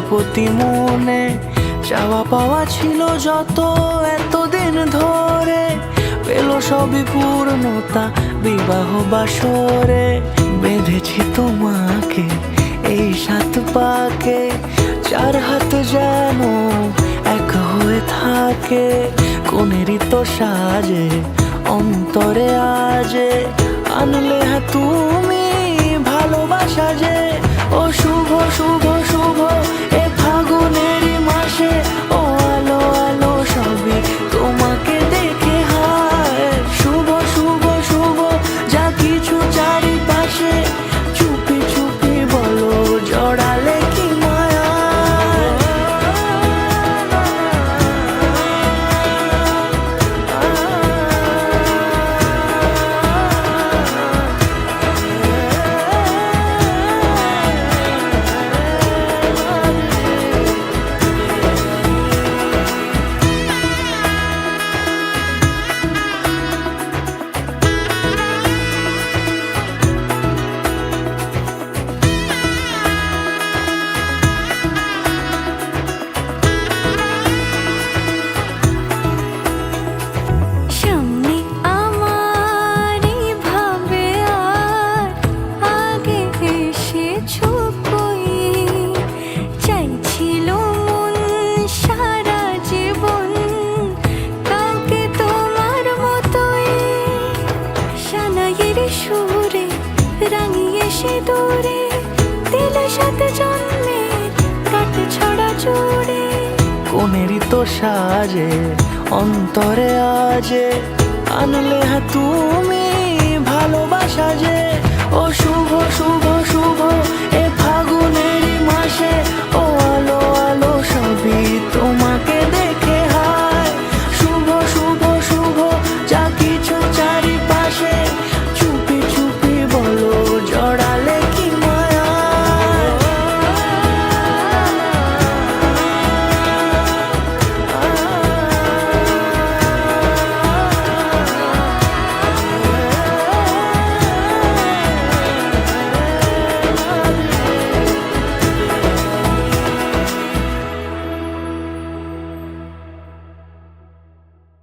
প্রজাপতি মনে চাওয়া পাওয়া ছিল যত এতদিন ধরে, পেল সবই পূর্ণতা বিবাহ বাসরে। বেঁধেছি তোমাকে এই 7 পাকে, 4 হাত যেন এক হয়ে থাকে। কোনেরই তো সাজে অন্তরে আজে, আনলে হ্যাঁ তুমি ভালোবাসা যে। ও শুভ শুভ শুভ এ ফাগুনেরই মাসে, ও আলো আলো সবই তোমাকে দেখে হায়। শুভ শুভ শুভ যা কিছু চারিপাশে, চুপি চুপি বলো জড়ালে কি মায়া। সুরে রাঙিয়ে সে দূরে দিলে 7 জন্মের কাট ছড়া জুড়ে। কোনেরই তো সাজে অন্তরে আজে, আনলে হ্যাঁ তুমি